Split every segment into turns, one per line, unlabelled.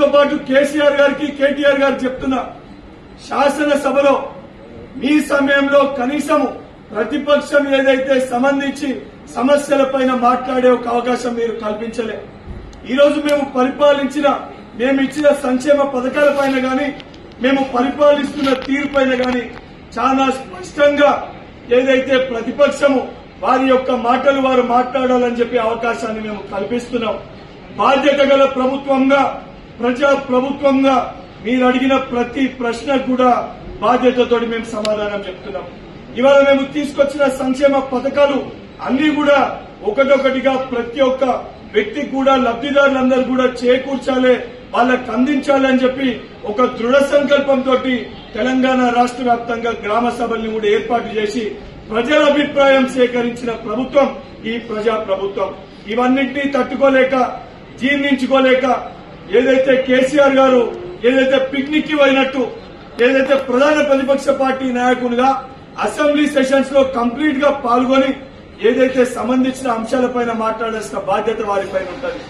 దాంతో పాటు కేసీఆర్ గారికి కేటీఆర్ గారు చెప్తున్నా, శాసనసభలో మీ సమయంలో కనీసం ప్రతిపక్షం ఏదైతే సంబంధించి సమస్యలపైన మాట్లాడే ఒక అవకాశం మీరు కల్పించలే. ఈరోజు మేము పరిపాలించిన, మేము ఇచ్చిన సంక్షేమ పథకాలపైన గాని, మేము పరిపాలిస్తున్న తీరుపైన గాని చాలా స్పష్టంగా ఏదైతే ప్రతిపక్షము వారి యొక్క మాటలు వారు మాట్లాడాలని చెప్పి అవకాశాన్ని మేము కల్పిస్తున్నాం. బాధ్యత గల ప్రభుత్వంగా, ప్రజా ప్రభుత్వంగా మీరు అడిగిన ప్రతి ప్రశ్న కూడా బాధ్యతతో మేము సమాధానం చెప్తున్నాం. ఇవాళ మేము తీసుకొచ్చిన సంక్షేమ పథకాలు అన్ని కూడా ఒకటొకటిగా ప్రతి ఒక్క వ్యక్తి కూడా, లబ్దిదారులందరూ కూడా చేకూర్చాలి, వాళ్ళకు అందించాలి అని చెప్పి ఒక దృఢ సంకల్పంతో తెలంగాణ రాష్ట్ర వ్యాప్తంగా గ్రామ సభల్ని కూడా ఏర్పాటు చేసి ప్రజల అభిప్రాయం సేకరించిన ప్రభుత్వం ఈ ప్రజా ప్రభుత్వం. ఇవన్నింటినీ తట్టుకోలేక, జీర్ణించుకోలేక ఏదైతే కేసీఆర్ గారు ఏదైతే పిక్నిక్ కి పోయినట్టు, ఏదైతే ప్రధాన ప్రతిపక్ష పార్టీ నాయకులుగా అసెంబ్లీ సెషన్స్ లో కంప్లీట్ గా పాల్గొని ఏదైతే సంబంధించిన అంశాలపైన మాట్లాడాల్సిన బాధ్యత వారిపైన ఉంటుంది.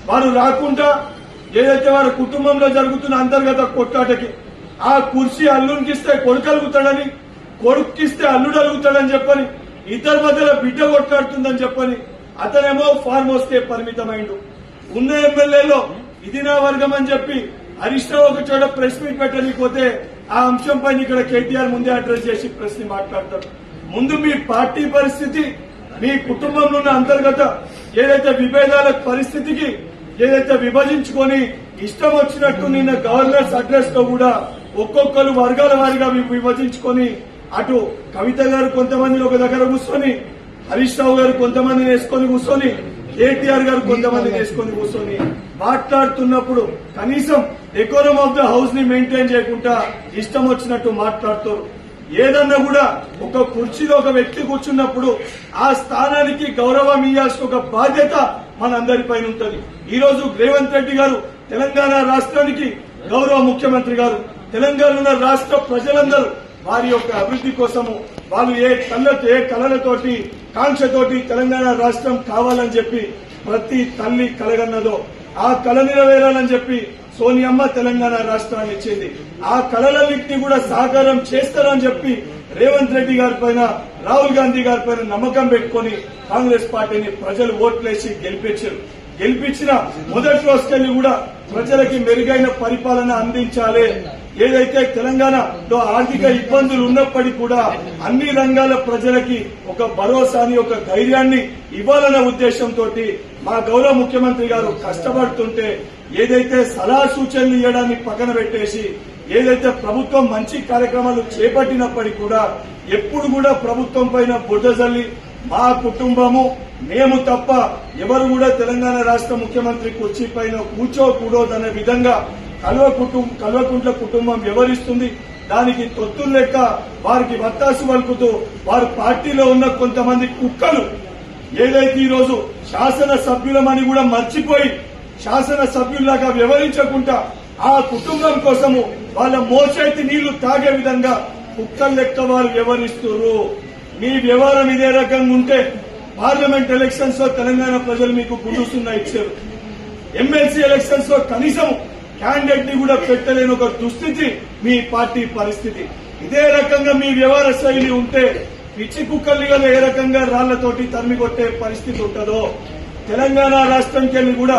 వారు రాకుండా ఏదైతే వారి కుటుంబంలో జరుగుతున్న అంతర్గత కొట్లాటకి, ఆ కుర్చీ అల్లునికిస్తే కొడుకు అలుగుతాడని, కొడుకుకిస్తే అల్లుడు అలుగుతాడని చెప్పని, ఇద్దరి మధ్యలో బిడ్డ కొట్లాడుతుందని చెప్పని అతనేమో ఫార్మ్ హౌస్ కే పరిమితమైండు. ఉన్న ఎమ్మెల్యేలో ఇది నా వర్గం అని చెప్పి హరీష్ రావు ఒక చోట ప్రెస్ మీట్ పెట్టలేకపోతే ఆ అంశంపై ఇక్కడ కేటీఆర్ ముందే అడ్రస్ చేసి ప్రెస్ ని మాట్లాడతారు. ముందు మీ పార్టీ పరిస్థితి, మీ కుటుంబంలో ఉన్న అంతర్గత ఏదైతే విభేదాల పరిస్థితికి ఏదైతే విభజించుకొని ఇష్టం వచ్చినట్టు నిన్న గవర్నర్స్ అడ్రస్ లో కూడా ఒక్కొక్కరు వర్గాల వారిగా విభజించుకొని, అటు కవిత గారు కొంతమందిని ఒక దగ్గర కూర్చొని, హరీష్ రావు గారు కొంతమందిని వేసుకొని కూర్చొని, కేటీఆర్ గారు కొంతమందిని వేసుకొని కూర్చొని మాట్లాడుతున్నప్పుడు కనీసం డెకోరం ఆఫ్ ద హౌస్ ని మెయింటైన్ చేయకుండా ఇష్టం వచ్చినట్టు మాట్లాడుతారు. ఏదన్నా కూడా ఒక కుర్చీలో ఒక వ్యక్తి కూర్చున్నప్పుడు ఆ స్థానానికి గౌరవం ఇవ్వాల్సిన ఒక బాధ్యత మనందరిపైన ఉంటుంది. ఈ రోజు రేవంత్ రెడ్డి గారు తెలంగాణ రాష్ట్రానికి గౌరవ ముఖ్యమంత్రి గారు, తెలంగాణ రాష్ట్ర ప్రజలందరూ వారి యొక్క అభివృద్ది కోసము వాళ్ళు ఏ కళలతోటి కాంక్షతోటి తెలంగాణ రాష్ట్రం కావాలని చెప్పి ప్రతి తల్లి కలగన్నదో ఆ కళ నెరవేరాలని చెప్పి సోనియమ్మ తెలంగాణ రాష్ట్రాన్ని ఇచ్చింది. ఆ కళలన్నింటినీ కూడా సాకారం చేస్తారని చెప్పి రేవంత్ రెడ్డి గారి పైన, రాహుల్ గాంధీ గారి పైన నమ్మకం పెట్టుకుని కాంగ్రెస్ పార్టీని ప్రజలు ఓట్లేసి గెలిపించిన మొదటి రోజుకెళ్లి కూడా ప్రజలకి మెరుగైన పరిపాలన అందించాలి. ఏదైతే తెలంగాణలో ఆర్థిక ఇబ్బందులు ఉన్నప్పటికీ కూడా అన్ని రంగాల ప్రజలకి ఒక భరోసాని, ఒక ధైర్యాన్ని ఇవ్వాలన్న ఉద్దేశంతో మా గౌరవ ముఖ్యమంత్రి గారు కష్టపడుతుంటే ఏదైతే సలహా సూచనలు ఇవ్వడాన్ని పక్కన పెట్టేసి ఏదైతే ప్రభుత్వం మంచి కార్యక్రమాలు చేపట్టినప్పటికీ కూడా ఎప్పుడు కూడా ప్రభుత్వం పైన బురద జల్లి మా కుటుంబము మేము తప్ప ఎవరు కూడా తెలంగాణ రాష్ట్ర ముఖ్యమంత్రి కుర్చీ పైన కూర్చోకూడదనే విధంగా కల్వకుంట్ల కుటుంబం వ్యవహరిస్తుంది. దానికి తొత్తులు లెక్క వారికి వత్తాసు పలుకుతూ వారి పార్టీలో ఉన్న కొంతమంది కుక్కలు ఏదైతే ఈరోజు శాసనసభ్యులమని కూడా మర్చిపోయి శాసనసభ్యుల్లాగా వ్యవహరించకుండా ఆ కుటుంబం కోసము వాళ్ళ మోచేతి నీళ్లు తాగే విధంగా కుక్కల లెక్క వారు వ్యవహరిస్తున్నారు. మీ వ్యవహారం ఇదే రకంగా ఉంటే పార్లమెంట్ ఎలక్షన్స్ లో తెలంగాణ ప్రజలు మీకు గుండుసున్నా ఇచ్చారు. ఎమ్మెల్సీ ఎలక్షన్స్ లో కనీసం క్యాండిడేట్ ని కూడా పెట్టలేని ఒక దుస్థితి మీ పార్టీ పరిస్థితి. ఇదే రకంగా మీ వ్యవహార శైలి ఉంటే పిచ్చి కుక్కల్ని కదా ఏ రకంగా రాళ్లతోటి తరిమి కొట్టే పరిస్థితి ఉంటుందో తెలంగాణ రాష్ట్రంకి కూడా